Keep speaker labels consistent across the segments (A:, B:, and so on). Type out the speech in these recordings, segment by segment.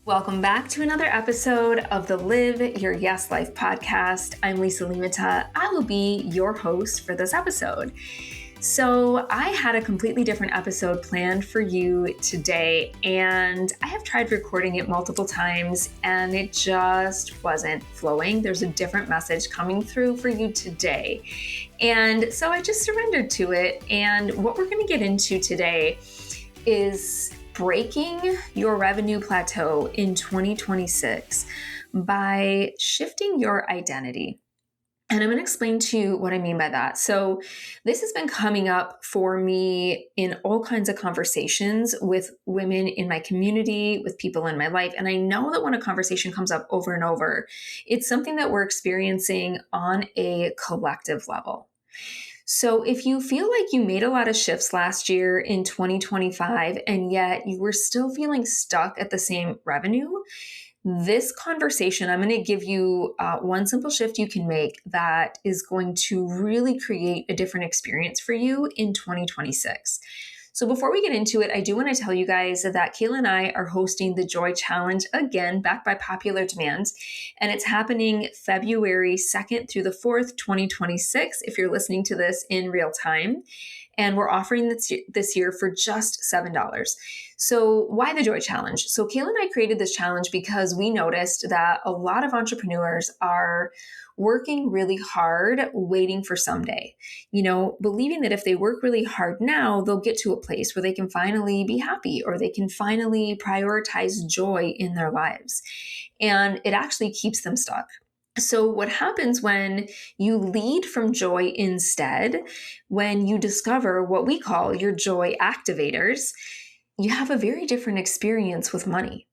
A: Welcome back to another episode of the Live Your Yes Life podcast. I'm Lisa Limita. I will be your host for this episode. So I had a completely different episode planned for you today, and I have tried recording it multiple times and it just wasn't flowing. There's a different message coming through for you today. And so I just surrendered to it. And what we're going to get into today is breaking your revenue plateau in 2026 by shifting your identity. And I'm going to explain to you what I mean by that. So this has been coming up for me in all kinds of conversations with women in my community, with people in my life. And I know that when a conversation comes up over and over, it's something that we're experiencing on a collective level. So if you feel like you made a lot of shifts last year in 2025, and yet you were still feeling stuck at the same revenue, this conversation, I'm going to give you one simple shift you can make that is going to really create a different experience for you in 2026. So before we get into it, I do want to tell you guys that Kayla and I are hosting the Joy Challenge again, backed by popular demand. And it's happening February 2nd through the 4th, 2026, if you're listening to this in real time. And we're offering this year for just $7. So why the Joy Challenge? So Kayla and I created this challenge because we noticed that a lot of entrepreneurs are working really hard, waiting for someday, believing that if they work really hard now, they'll get to a place where they can finally be happy or they can finally prioritize joy in their lives. And it actually keeps them stuck. So what happens when you lead from joy instead, when you discover what we call your joy activators, you have a very different experience with money.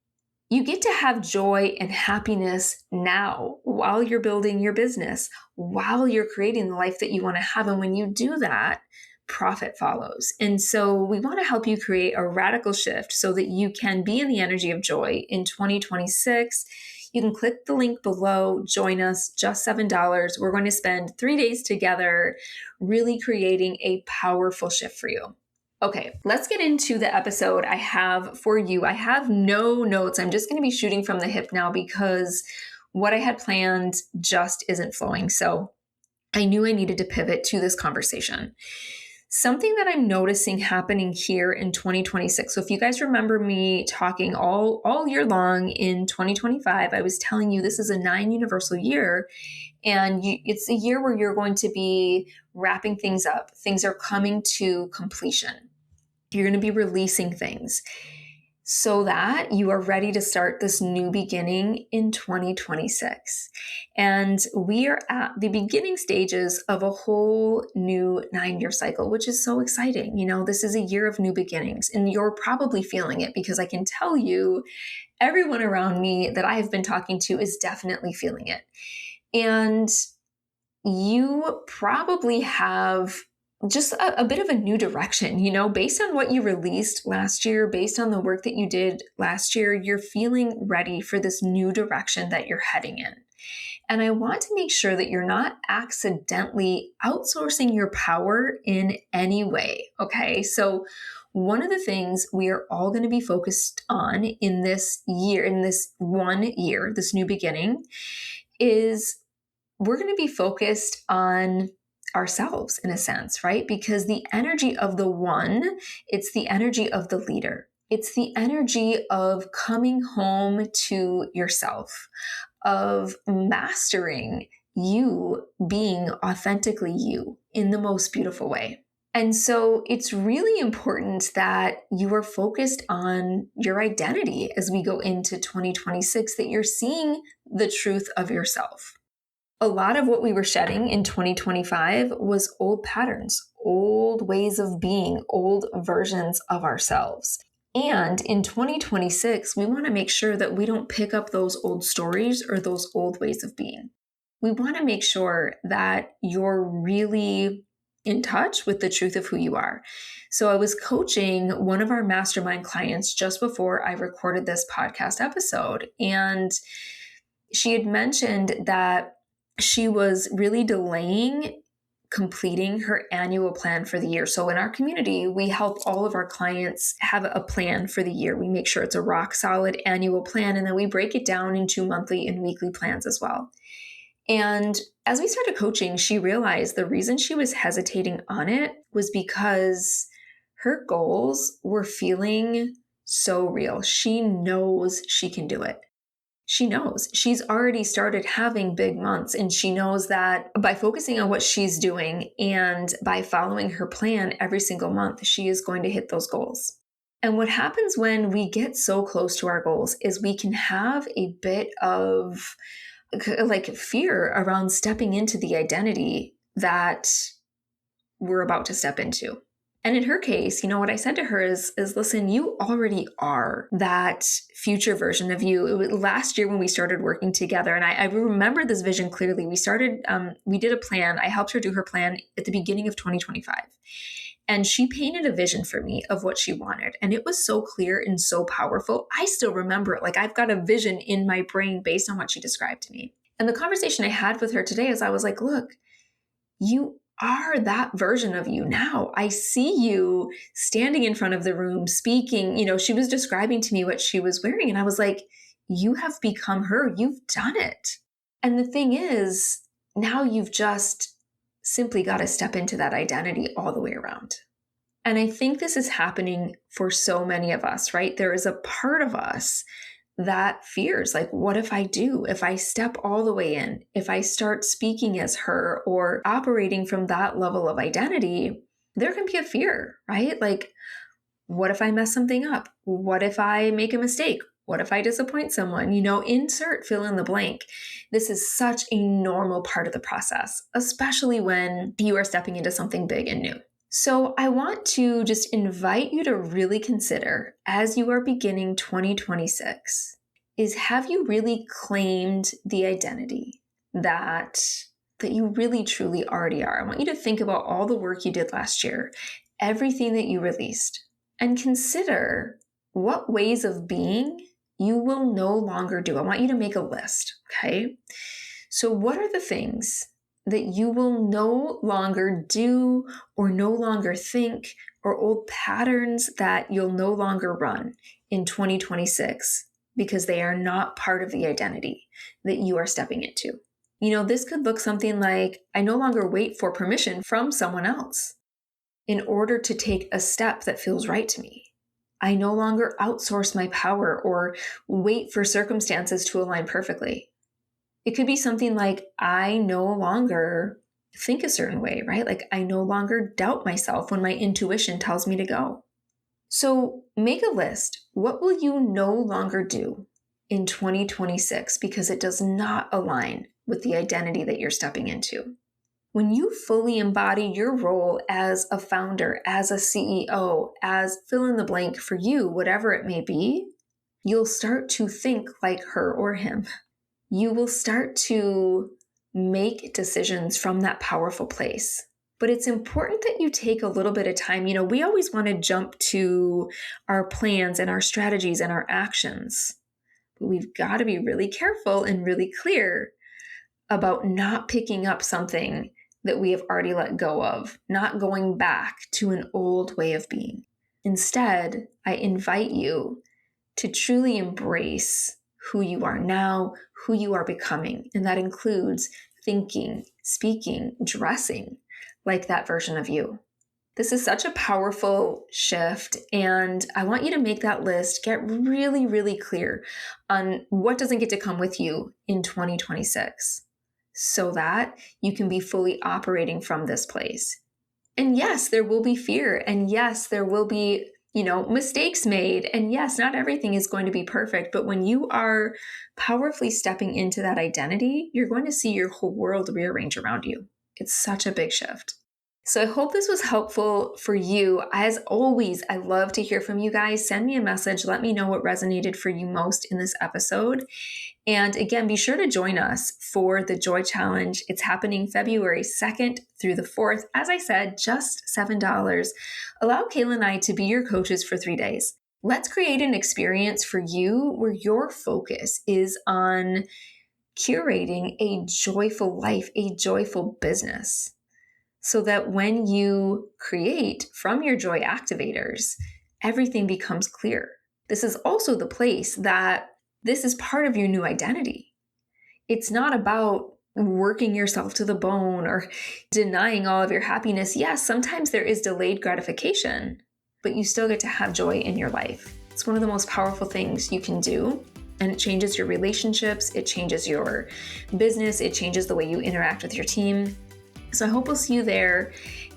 A: You get to have joy and happiness now while you're building your business, while you're creating the life that you want to have. And when you do that, profit follows. And so we want to help you create a radical shift so that you can be in the energy of joy in 2026. You can click the link below, join us, just $7. We're going to spend 3 days together really creating a powerful shift for you. Okay, let's get into the episode I have for you. I have no notes. I'm just going to be shooting from the hip now because what I had planned just isn't flowing. So I knew I needed to pivot to this conversation. Something that I'm noticing happening here in 2026. So if you guys remember me talking all year long in 2025, I was telling you this is a 9 universal year. And it's a year where you're going to be wrapping things up. Things are coming to completion. You're going to be releasing things so that you are ready to start this new beginning in 2026. And we are at the beginning stages of a whole new 9-year cycle, which is so exciting. This is a year of new beginnings, and you're probably feeling it because I can tell you everyone around me that I have been talking to is definitely feeling it. And you probably have just a bit of a new direction, based on what you released last year, based on the work that you did last year, you're feeling ready for this new direction that you're heading in. And I want to make sure that you're not accidentally outsourcing your power in any way. Okay. So one of the things we are all going to be focused on in this year, in this 1 year, this new beginning, is we're going to be focused on ourselves in a sense, right? Because the energy of the one, it's the energy of the leader. It's the energy of coming home to yourself, of mastering you being authentically you in the most beautiful way. And so it's really important that you are focused on your identity as we go into 2026, that you're seeing the truth of yourself. A lot of what we were shedding in 2025 was old patterns, old ways of being, old versions of ourselves. And in 2026, we want to make sure that we don't pick up those old stories or those old ways of being. We want to make sure that you're really in touch with the truth of who you are. So I was coaching one of our mastermind clients just before I recorded this podcast episode, and she had mentioned that she was really delaying completing her annual plan for the year. So in our community, we help all of our clients have a plan for the year. We make sure it's a rock solid annual plan, and then we break it down into monthly and weekly plans as well. And as we started coaching, she realized the reason she was hesitating on it was because her goals were feeling so real. She knows she can do it. She knows she's already started having big months, and she knows that by focusing on what she's doing and by following her plan every single month, she is going to hit those goals. And what happens when we get so close to our goals is we can have a bit of like fear around stepping into the identity that we're about to step into. And in her case, what I said to her is listen, you already are that future version of you. It was last year when we started working together, and I remember this vision clearly. We did a plan. I helped her do her plan at the beginning of 2025. And she painted a vision for me of what she wanted. And it was so clear and so powerful. I still remember it. Like I've got a vision in my brain based on what she described to me. And the conversation I had with her today is I was like, look, you are that version of you now. I see you standing in front of the room speaking. She was describing to me what she was wearing. And I was like, you have become her. You've done it. And the thing is, now you've just simply got to step into that identity all the way around. And I think this is happening for so many of us, right? There is a part of us that fears, like, what if I do? If I step all the way in, if I start speaking as her or operating from that level of identity, there can be a fear, right? Like, what if I mess something up? What if I make a mistake? What if I disappoint someone? Insert fill in the blank. This is such a normal part of the process, especially when you are stepping into something big and new. So I want to just invite you to really consider as you are beginning 2026 is, have you really claimed the identity that you really truly already are? I want you to think about all the work you did last year, everything that you released, and consider what ways of being you will no longer do. I want you to make a list, okay? So what are the things that you will no longer do or no longer think, or old patterns that you'll no longer run in 2026 because they are not part of the identity that you are stepping into? This could look something like, I no longer wait for permission from someone else in order to take a step that feels right to me. I no longer outsource my power or wait for circumstances to align perfectly. It could be something like, I no longer think a certain way, right? Like I no longer doubt myself when my intuition tells me to go. So make a list. What will you no longer do in 2026 because it does not align with the identity that you're stepping into? When you fully embody your role as a founder, as a CEO, as fill in the blank for you, whatever it may be, you'll start to think like her or him. You will start to make decisions from that powerful place. But it's important that you take a little bit of time. We always want to jump to our plans and our strategies and our actions. But we've got to be really careful and really clear about not picking up something that we have already let go of, not going back to an old way of being. Instead, I invite you to truly embrace who you are now, who you are becoming. And that includes thinking, speaking, dressing like that version of you. This is such a powerful shift. And I want you to make that list, get really, really clear on what doesn't get to come with you in 2026 so that you can be fully operating from this place. And yes, there will be fear. And yes, there will be mistakes made. And yes, not everything is going to be perfect, but when you are powerfully stepping into that identity, you're going to see your whole world rearrange around you. It's such a big shift. So I hope this was helpful for you. As always, I love to hear from you guys. Send me a message. Let me know what resonated for you most in this episode. And again, be sure to join us for the Joy Challenge. It's happening February 2nd through the 4th. As I said, just $7. Allow Kayla and I to be your coaches for 3 days. Let's create an experience for you where your focus is on curating a joyful life, a joyful business. so that when you create from your joy activators, everything becomes clear. This is also the place that this is part of your new identity. It's not about working yourself to the bone or denying all of your happiness. Yes, sometimes there is delayed gratification, but you still get to have joy in your life. It's one of the most powerful things you can do, and it changes your relationships, it changes your business, it changes the way you interact with your team. So I hope we'll see you there.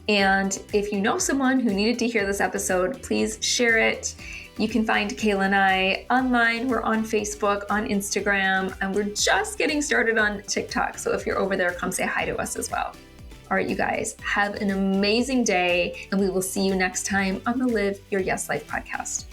A: And if you know someone who needed to hear this episode, please share it. You can find Kayla and I online. We're on Facebook, on Instagram, and we're just getting started on TikTok. So if you're over there, come say hi to us as well. All right, you guys, have an amazing day, and we will see you next time on the Live Your Yes Life podcast.